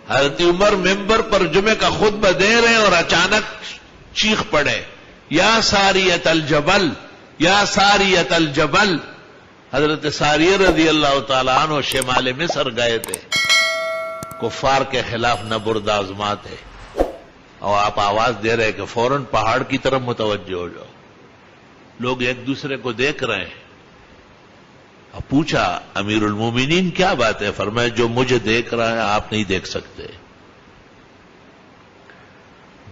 حضرت عمر ممبر پر جمعے کا خطبہ دے رہے ہیں اور اچانک چیخ پڑے، یا ساریت الجبل، یا ساریت الجبل۔ حضرت ساریہ رضی اللہ تعالیٰ عنہ شمال مصر گئے تھے، کفار کے خلاف نبرد آزما تھے، اور آپ آواز دے رہے کہ فوراً پہاڑ کی طرف متوجہ ہو جاؤ۔ لوگ ایک دوسرے کو دیکھ رہے ہیں۔ اب پوچھا امیر المومنین کیا بات ہے؟ فرمایا جو مجھے دیکھ رہا ہے آپ نہیں دیکھ سکتے۔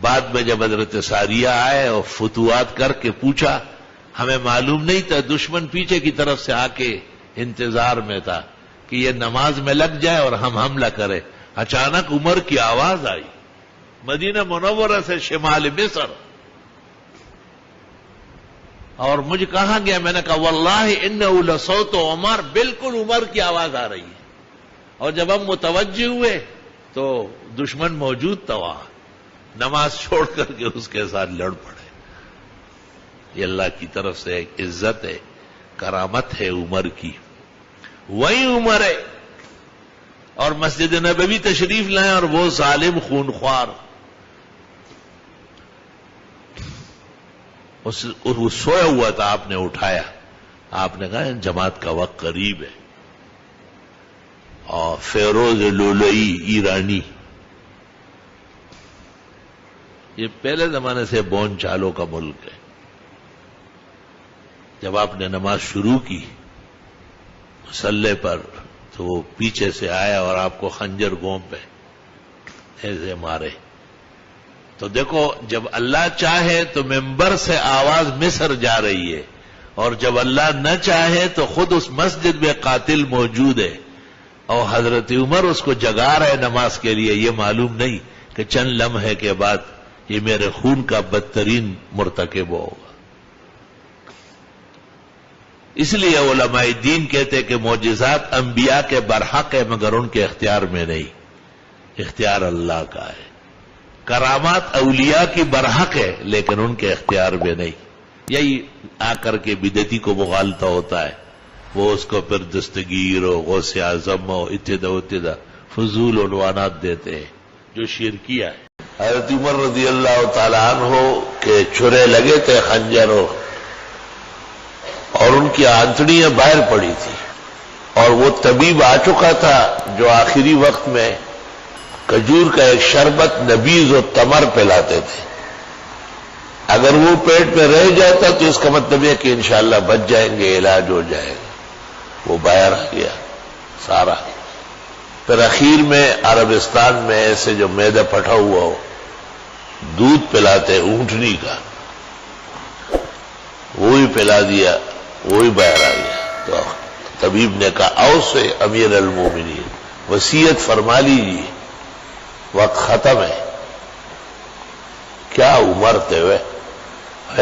بعد میں جب حضرت ساریہ آئے اور فتوحات کر کے پوچھا، ہمیں معلوم نہیں تھا، دشمن پیچھے کی طرف سے آ کے انتظار میں تھا کہ یہ نماز میں لگ جائے اور ہم حملہ کریں۔ اچانک عمر کی آواز آئی مدینہ منورہ سے شمال مصر، اور مجھے کہا گیا، میں نے کہا واللہ انہ لصوت عمر، بالکل عمر کی آواز آ رہی ہے۔ اور جب ہم متوجہ ہوئے تو دشمن موجود تھا وہاں، نماز چھوڑ کر کے اس کے ساتھ لڑ پڑے۔ یہ اللہ کی طرف سے ایک عزت ہے، کرامت ہے عمر کی۔ وہی عمر ہے اور مسجد نبوی تشریف لائیں اور وہ ظالم خونخوار وہ سویا ہوا تھا، آپ نے اٹھایا، آپ نے کہا جماعت کا وقت قریب ہے۔ اور فیروز لولئی ایرانی، یہ پہلے زمانے سے بون چالوں کا ملک ہے۔ جب آپ نے نماز شروع کی مصلی پر تو وہ پیچھے سے آیا اور آپ کو خنجر گوں پہ ایسے مارے۔ تو دیکھو جب اللہ چاہے تو ممبر سے آواز مصر جا رہی ہے، اور جب اللہ نہ چاہے تو خود اس مسجد میں قاتل موجود ہے، اور حضرت عمر اس کو جگا رہے نماز کے لیے۔ یہ معلوم نہیں کہ چند لمحے کے بعد یہ میرے خون کا بدترین مرتکب ہوگا۔ اس لیے علماء دین کہتے کہ معجزات انبیاء کے برحق ہے مگر ان کے اختیار میں نہیں، اختیار اللہ کا ہے۔ کرامات اولیاء کی برحق ہے لیکن ان کے اختیار میں نہیں۔ یہی آ کر کے بدعتی کو مغالطہ ہوتا ہے، وہ اس کو پھر دستگیر و غوث اعظم و اتدا فضول عنوانات دیتے ہیں جو شرکیہ ہے۔ حضرت عمر رضی اللہ تعالیٰ عنہ کے چھرے لگے تھے خنجر، اور ان کی آنتڑیاں باہر پڑی تھی، اور وہ طبیب آ چکا تھا جو آخری وقت میں کھجور کا ایک شربت نبیذ و تمر پلاتے تھے۔ اگر وہ پیٹ میں رہ جاتا تو اس کا مطلب ہے کہ انشاءاللہ بچ جائیں گے، علاج ہو جائے گا۔ وہ باہر آ گیا سارا۔ پھر اخیر میں عربستان میں ایسے جو میدا پھٹا ہوا ہو دودھ پلاتے اونٹنی کا، وہی پلا دیا، وہی باہر آ گیا۔ تو طبیب نے کہا اوصے امیر المومنین، وصیت فرما لیجیے، وقت ختم ہے۔ کیا عمر تھے وہ،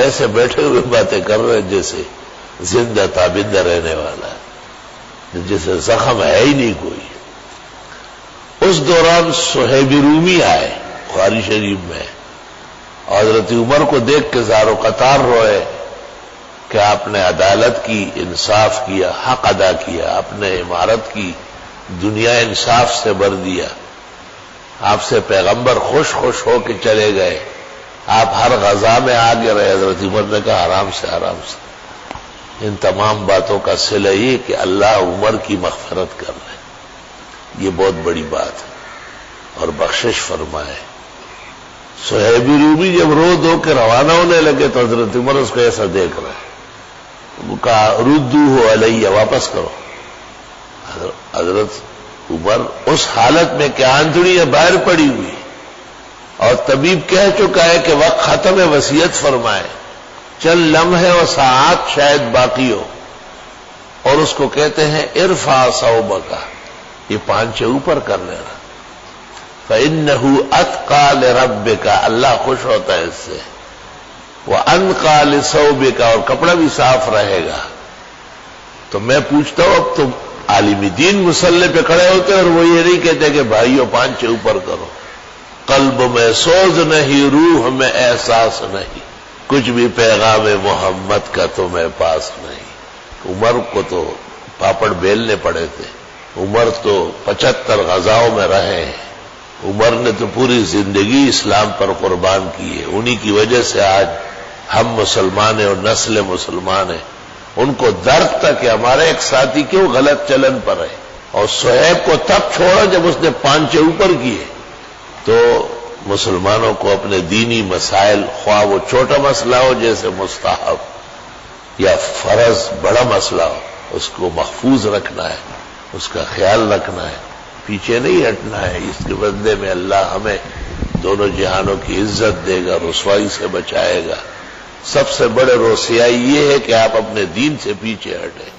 ایسے بیٹھے ہوئے باتیں کر رہے جیسے زندہ تابندہ رہنے والا ہے، جیسے زخم ہے ہی نہیں کوئی۔ اس دوران صہیب رومی آئے بخاری شریف میں، حضرت عمر کو دیکھ کے زار و قطار روئے کہ آپ نے عدالت کی، انصاف کیا، حق ادا کیا، اپنے عمارت کی، دنیا انصاف سے بھر دیا، آپ سے پیغمبر خوش خوش ہو کے چلے گئے، آپ ہر غزا میں آگے رہے۔ حضرت عمر نے کہا آرام سے آرام سے۔ ان تمام باتوں کا صلہ یہ کہ اللہ عمر کی مغفرت کر رہے، یہ بہت بڑی بات ہے، اور بخشش فرمائے۔ صہیب رومی جب رو دھو کے روانہ ہونے لگے تو حضرت عمر اس کو ایسا دیکھ رہے، وہ کہا ردوہ علیہ، واپس کرو۔ حضرت عمر اس حالت میں کہ آنتڑیاں باہر پڑی ہوئی، اور طبیب کہہ چکا ہے کہ وقت ختم ہے، وصیت فرمائے، چند لمحے و ساعات شاید باقی ہو، اور اس کو کہتے ہیں ارفع ثوبک، یہ پانچے اوپر کر لینا، فإنہ اتقى لربک، اللہ خوش ہوتا ہے اس سے، وانقى لثوبک، اور کپڑا بھی صاف رہے گا۔ تو میں پوچھتا ہوں اب تم عالم دین مصلی پہ کھڑے ہوتے اور وہ یہ نہیں کہتے کہ بھائیو پانچے اوپر کرو، قلب میں سوز نہیں، روح میں احساس نہیں، کچھ بھی پیغام محمد کا تمہیں پاس نہیں۔ عمر کو تو پاپڑ بیلنے پڑے تھے، عمر تو 75 غزاؤں میں رہے ہیں، عمر نے تو پوری زندگی اسلام پر قربان کی ہے، انہی کی وجہ سے آج ہم مسلمان ہیں اور نسل مسلمان ہیں۔ ان کو درد تھا کہ ہمارا ایک ساتھی کیوں غلط چلن پر ہے، اور صہیب کو تب چھوڑا جب اس نے پانچے اوپر کیے۔ تو مسلمانوں کو اپنے دینی مسائل، خواہ وہ چھوٹا مسئلہ ہو جیسے مستحب یا فرض بڑا مسئلہ ہو، اس کو محفوظ رکھنا ہے، اس کا خیال رکھنا ہے، پیچھے نہیں ہٹنا ہے۔ اس کے بدلے میں اللہ ہمیں دونوں جہانوں کی عزت دے گا، رسوائی سے بچائے گا۔ سب سے بڑے رسوائی یہ ہے کہ آپ اپنے دین سے پیچھے ہٹیں۔